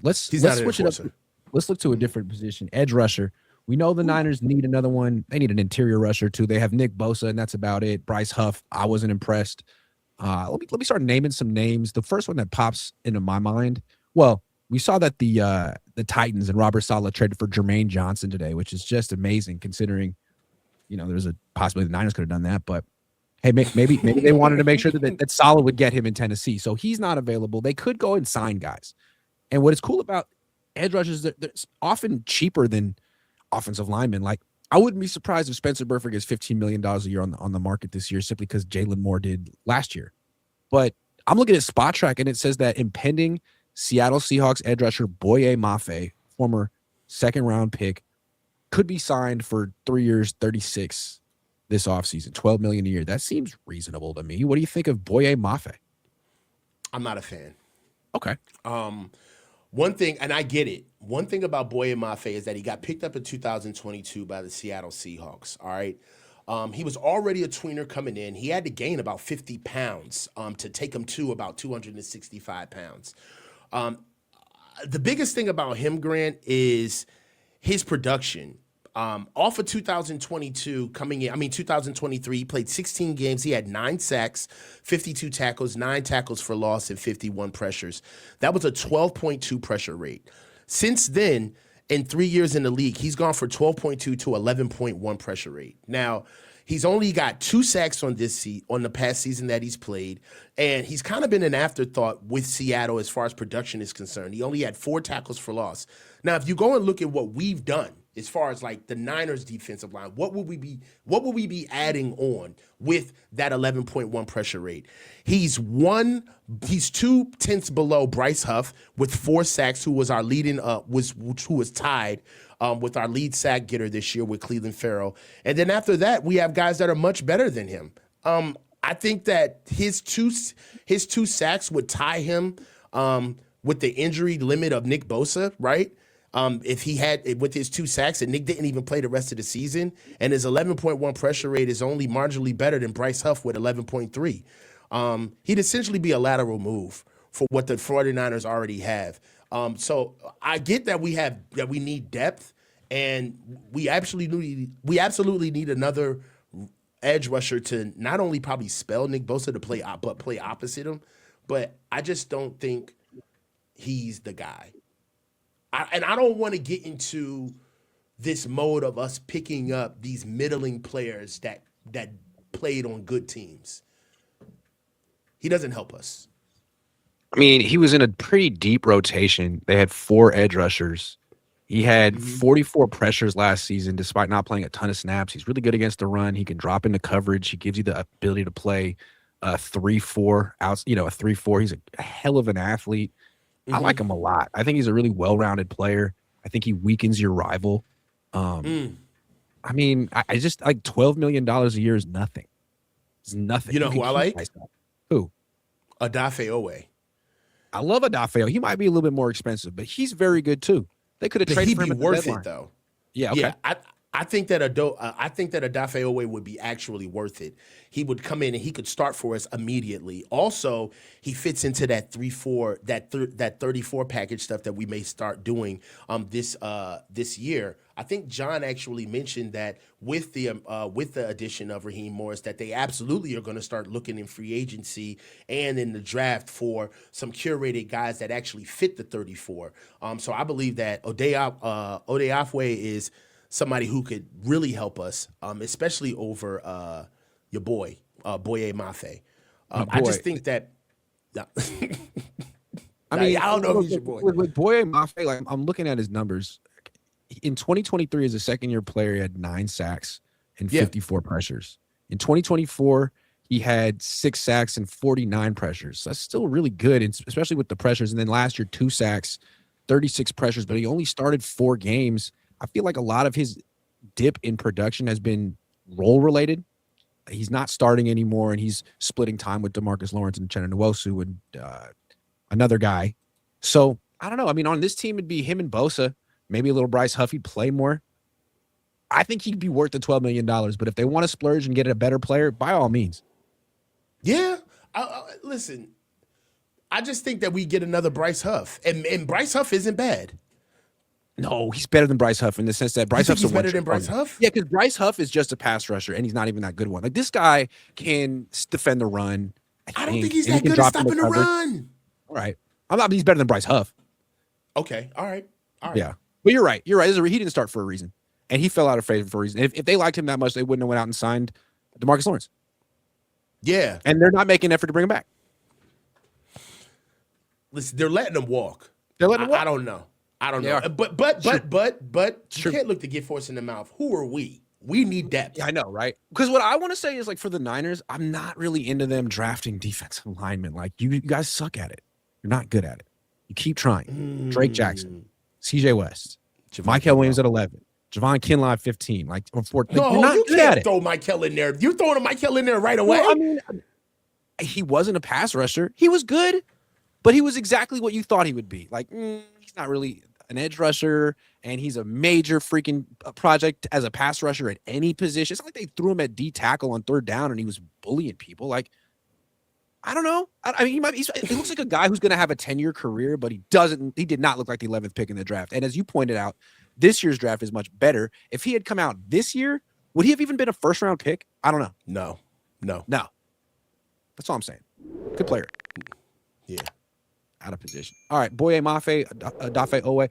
Let's He's not an switch it up. enforcer. Let's look to a different position. Edge rusher. We know the Niners need another one. They need an interior rusher too. They have Nick Bosa, and that's about it. Bryce Huff, I wasn't impressed. Let me start naming some names. The first one that pops into my mind. Well, we saw that the Titans and Robert Saleh traded for Jermaine Johnson today, which is just amazing considering, there's a possibility the Niners could have done that. But hey, maybe they wanted to make sure that Saleh would get him in Tennessee. So he's not available. They could go and sign guys. And what is cool about edge rushers, they're often cheaper than offensive linemen. Like, I wouldn't be surprised if Spencer Burford gets $15 million a year on the market this year simply because Jalen Moore did last year. But I'm looking at Spot Track, and it says that impending Seattle Seahawks edge rusher Boye Mafe, former second-round pick, could be signed for 3 years, 36 this offseason, $12 million a year. That seems reasonable to me. What do you think of Boye Mafe? I'm not a fan. Okay. One thing, and I get it. One thing about Boye Mafe is that he got picked up in 2022 by the Seattle Seahawks. All right. He was already a tweener coming in. He had to gain about 50 pounds to take him to about 265 pounds. The biggest thing about him, Grant, is his production. Off of 2022 coming in, 2023, he played 16 games. He had 9 sacks, 52 tackles, 9 tackles for loss, and 51 pressures. That was a 12.2 pressure rate. Since then, in 3 years in the league, he's gone for 12.2 to 11.1 pressure rate. Now, he's only got 2 sacks on the past season that he's played, and he's kind of been an afterthought with Seattle as far as production is concerned. He only had 4 tackles for loss. Now, if you go and look at what we've done as far as like the Niners defensive line, what would we be adding on with that 11.1 pressure rate? He's 2 tenths below Bryce Huff with 4 sacks, who was our leading who was tied with our lead sack getter this year with Cleveland Farrell. And then after that, we have guys that are much better than him. I think that his two sacks would tie him with the injury limit of Nick Bosa, right? If he had with his 2 sacks, and Nick didn't even play the rest of the season, and his 11.1 pressure rate is only marginally better than Bryce Huff with 11.3. He'd essentially be a lateral move for what the 49ers already have. So I get that we need depth, and we absolutely need another edge rusher to not only probably spell Nick Bosa to play, but play opposite him. But I just don't think he's the guy. I don't want to get into this mode of us picking up these middling players that played on good teams. He doesn't help us. I mean, he was in a pretty deep rotation. They had 4 edge rushers. He had 44 pressures last season, despite not playing a ton of snaps. He's really good against the run. He can drop into coverage. He gives you the ability to play a 3-4 out. A 3-4. He's a hell of an athlete. I like him a lot. I think he's a really well-rounded player. I think he weakens your rival. I mean, I just like $12 million a year is nothing. It's nothing. You know who I like? Who? Odafe Owe. I love Odafe. He might be a little bit more expensive, but he's very good too. They could have traded for him at the deadline. He'd be worth it though. Yeah, okay. Yeah, I think that Odafe Owe would be actually worth it. He would come in and he could start for us immediately. Also, he fits into that 3-4, that 34 package stuff that we may start doing this year. I think John actually mentioned that with the addition of Raheem Morris, that they absolutely are going to start looking in free agency and in the draft for some curated guys that actually fit the 34. So I believe that Odafe is somebody who could really help us, especially over your boy, Boye Mafe. I just think that. I don't know if he's your boy. With Boye Mafe, like I'm looking at his numbers. In 2023, as a second-year player, he had 9 sacks and 54 pressures. In 2024, he had 6 sacks and 49 pressures. That's still really good, especially with the pressures. And then last year, 2 sacks, 36 pressures, but he only started 4 games. I feel like a lot of his dip in production has been role-related. He's not starting anymore, and he's splitting time with DeMarcus Lawrence and Uchenna Nwosu and another guy. So, I don't know. I mean, on this team, it'd be him and Bosa. Maybe a little Bryce Huff. He'd play more. I think he'd be worth the $12 million. But if they want to splurge and get a better player, by all means. Yeah. Listen, I just think that we get another Bryce Huff, and Bryce Huff isn't bad. No, he's better than Bryce Huff in the sense that Bryce Huff's he's better than Bryce Huff. Yeah, because Bryce Huff is just a pass rusher, and he's not even that good one. Like this guy can defend the run. I don't think he's that good at stopping the run. All right, I'm not. He's better than Bryce Huff. Okay, all right. Yeah, but you're right. You're right. He didn't start for a reason, and he fell out of favor for a reason. If they liked him that much, they wouldn't have went out and signed DeMarcus Lawrence. Yeah, and they're not making an effort to bring him back. Listen, they're letting him walk. They're letting him walk. I don't know. But you can't look to get force in the mouth. Who are we? We need depth. Yeah, I know, right? Because what I want to say is, like, for the Niners, I'm not really into them drafting defensive linemen. Like, you guys suck at it. You're not good at it. You keep trying. Drake Jackson, CJ West, Michael Williams at 11, Javon Kinlaw at 15. Like, or 14. No, you're not you good at can't it. throw Michael in there. You're throwing a Michael in there right away. Well, I mean, he wasn't a pass rusher. He was good, but he was exactly what you thought he would be. Like, he's not really an edge rusher, and he's a major freaking project as a pass rusher at any position. It's not like they threw him at D tackle on third down and he was bullying people. Like, I don't know. I mean, he looks like a guy who's going to have a 10-year career, but he did not look like the 11th pick in the draft. And as you pointed out, this year's draft is much better. If he had come out this year, would he have even been a first-round pick? I don't know. No. That's all I'm saying. Good player. Yeah. Out of position. All right, Boye, Mafe, Dafe Owe.